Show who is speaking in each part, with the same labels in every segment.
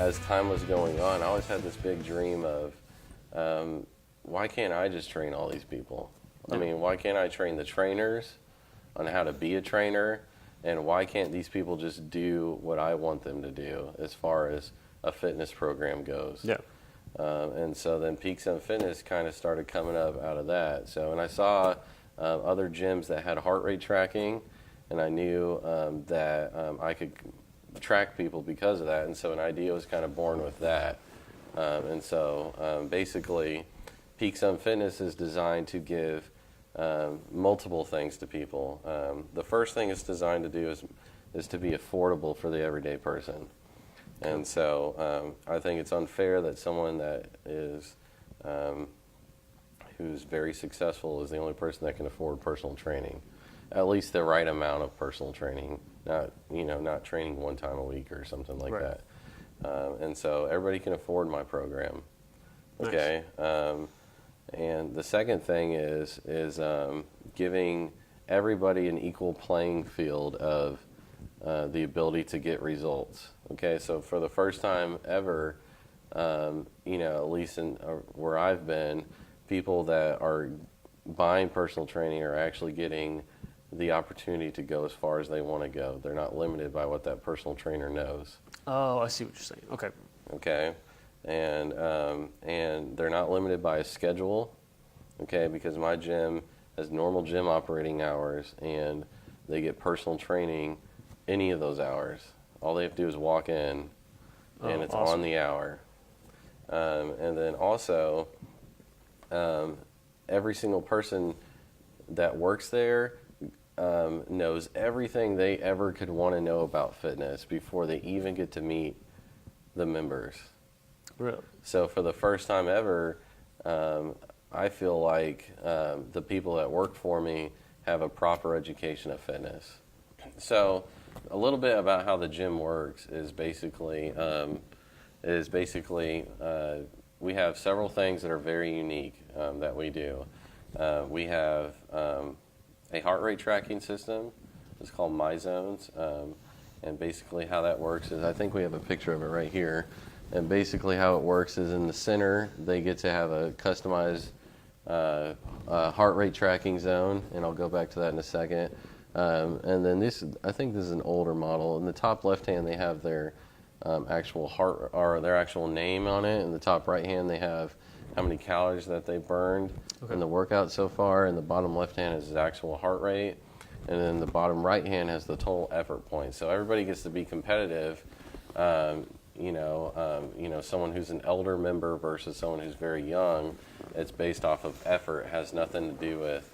Speaker 1: as time was going on, I always had this big dream of why can't I just train all these people? I mean, why can't I train the trainers on how to be a trainer? And why can't these people just do what I want them to do as far as a fitness program goes?
Speaker 2: Yeah.
Speaker 1: And so then Peak Sun Fitness kind of started coming up out of that. So, and I saw other gyms that had heart rate tracking, and I knew that I could track people because of that. And so an idea was kind of born with that. And so basically, Peak Sun Fitness is designed to give multiple things to people. The first thing it's designed to do is to be affordable for the everyday person. And so I think it's unfair that someone that is who's very successful is the only person that can afford personal training, at least the right amount of personal training, not training one time a week or something like that. And so everybody can afford my program. Okay. Nice. And the second thing is giving everybody an equal playing field of the ability to get results. Okay, so for the first time ever, at least in where I've been, people that are buying personal training are actually getting the opportunity to go as far as they want to go. They're not limited by what that personal trainer knows.
Speaker 2: Oh, I see what you're saying. Okay.
Speaker 1: Okay. And they're not limited by a schedule, okay, because my gym has normal gym operating hours, and they get personal training any of those hours. All they have to do is walk in, and it's awesome. On the hour. And then also, every single person that works there knows everything they ever could want to know about fitness before they even get to meet the members.
Speaker 2: Really?
Speaker 1: So for the first time ever, I feel like the people that work for me have a proper education of fitness. So a little bit about how the gym works is basically we have several things that are very unique that we do. We have a heart rate tracking system. It's called MyZones. And basically how that works is, I think we have a picture of it right here. And basically how it works is in the center, they get to have a customized heart rate tracking zone, and I'll go back to that in a second. And then I think this is an older model. In the top left hand, they have their actual heart, or their actual name on it. In the top right hand, they have how many calories that they burned in the workout so far. And the bottom left hand is the actual heart rate. And then the bottom right hand has the total effort points. So everybody gets to be competitive. Someone who's an elder member versus someone who's very young, it's based off of effort. It has nothing to do with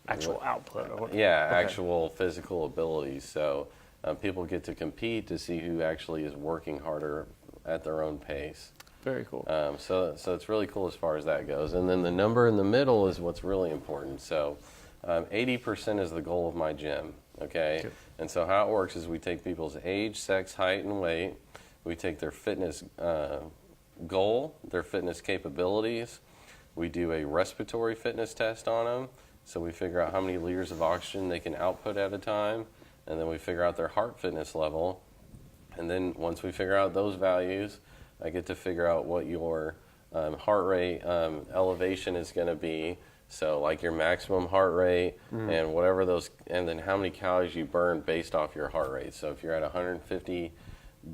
Speaker 2: actual output.
Speaker 1: Actual physical abilities. So people get to compete to see who actually is working harder at their own pace.
Speaker 2: Very cool.
Speaker 1: So it's really cool as far as that goes. And then the number in the middle is what's really important. So 80% is the goal of my gym. Okay. And so how it works is we take people's age, sex, height, and weight. We take their fitness goal, their fitness capabilities. We do a respiratory fitness test on them. So we figure out how many liters of oxygen they can output at a time. And then we figure out their heart fitness level. And then once we figure out those values, I get to figure out what your heart rate elevation is going to be. So like your maximum heart rate and whatever those, and then how many calories you burn based off your heart rate. So if you're at 150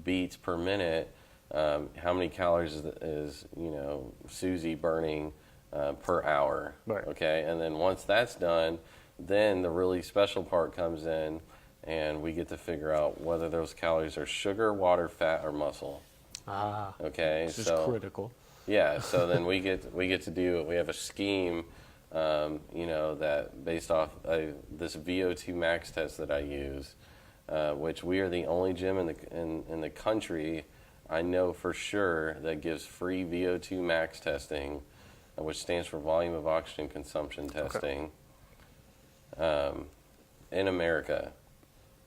Speaker 1: beats per minute, how many calories is Susie burning per hour?
Speaker 2: Right.
Speaker 1: Okay, and then once that's done, then the really special part comes in, and we get to figure out whether those calories are sugar, water, fat, or muscle. Okay,
Speaker 2: this is critical.
Speaker 1: Yeah, so then we get to do. We have a scheme, that based off this VO2 max test that I use. Which we are the only gym in the country I know for sure that gives free VO2 max testing, which stands for volume of oxygen consumption testing, in America.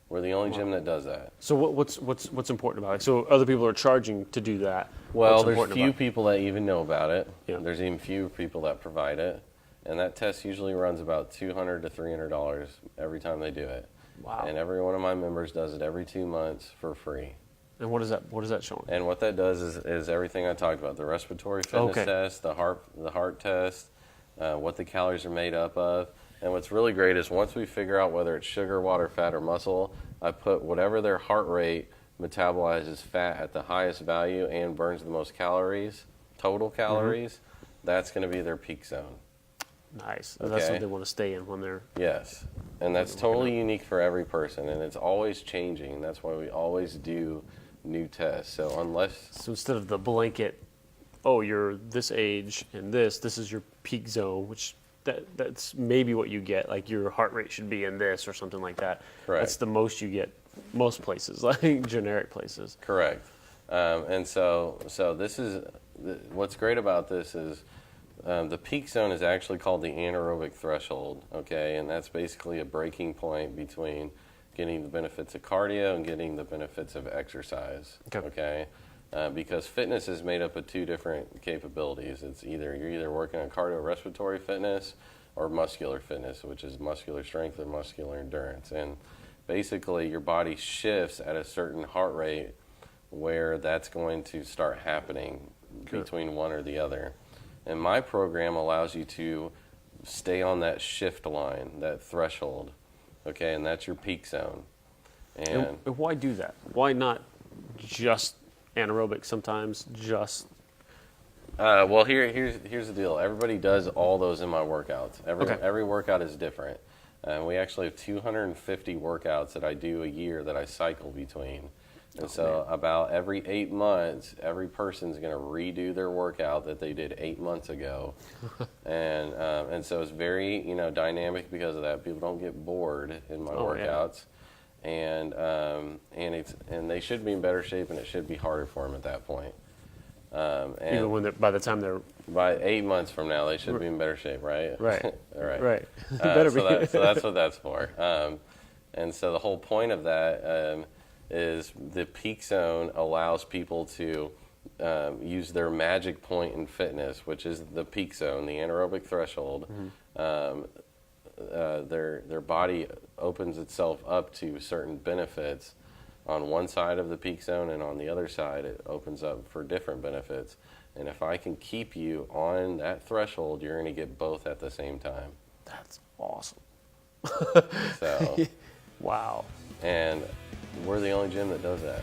Speaker 1: We're the only gym that does that.
Speaker 2: So what's important about it? So other people are charging to do that.
Speaker 1: Well, there's few people that even know about it.
Speaker 2: Yeah.
Speaker 1: There's even few people that provide it, and that test usually runs about $200 to $300 every time they do it.
Speaker 2: Wow.
Speaker 1: And every one of my members does it every 2 months for free.
Speaker 2: And what is that? What is that showing?
Speaker 1: And what that does is everything I talked about: the respiratory fitness
Speaker 2: Okay.
Speaker 1: test, the heart test, what the calories are made up of. And what's really great is once we figure out whether it's sugar, water, fat, or muscle, I put whatever their heart rate metabolizes fat at the highest value and burns the most calories, total calories. That's going to be their peak zone.
Speaker 2: Nice. That's
Speaker 1: Okay.
Speaker 2: what they want to stay in when they're.
Speaker 1: Yes, and that's totally unique for every person, and it's always changing. That's why we always do new tests. So unless
Speaker 2: So instead of the blanket, oh, you're this age and this is your peak zone, which that's maybe what you get. Like your heart rate should be in this or something like that.
Speaker 1: Correct.
Speaker 2: That's the most you get most places, like generic places.
Speaker 1: correct, and so this is what's great about this is the peak zone is actually called the anaerobic threshold. Okay, and that's basically a breaking point between getting the benefits of cardio and getting the benefits of exercise.
Speaker 2: Okay.
Speaker 1: Because fitness is made up of two different capabilities. It's you're either working on cardiorespiratory fitness or muscular fitness, which is muscular strength or muscular endurance. And basically, your body shifts at a certain heart rate where that's going to start happening between one or the other. And my program allows you to stay on that shift line, that threshold, okay, and that's your peak zone. And
Speaker 2: And why do that? Why not just anaerobic sometimes? Just
Speaker 1: well, here's the deal. Everybody does all those in my workouts.
Speaker 2: Okay.
Speaker 1: Every workout is different. We actually have 250 workouts that I do a year that I cycle between. And so about every 8 months, every person's going to redo their workout that they did 8 months ago. and so it's very, dynamic because of that. People don't get bored in my workouts. And they should be in better shape, and it should be harder for them at that point. And
Speaker 2: even when by the time they're
Speaker 1: by 8 months from now, they should be in better shape, right?
Speaker 2: right,
Speaker 1: All right.
Speaker 2: right,
Speaker 1: So that's what that's for. And so the whole point of that is the peak zone allows people to use their magic point in fitness, which is the peak zone, the anaerobic threshold. Their body opens itself up to certain benefits on one side of the peak zone, and on the other side it opens up for different benefits. And if I can keep you on that threshold, you're going to get both at the same time.
Speaker 2: That's awesome.
Speaker 1: So,
Speaker 2: Wow.
Speaker 1: and we're the only gym that does that.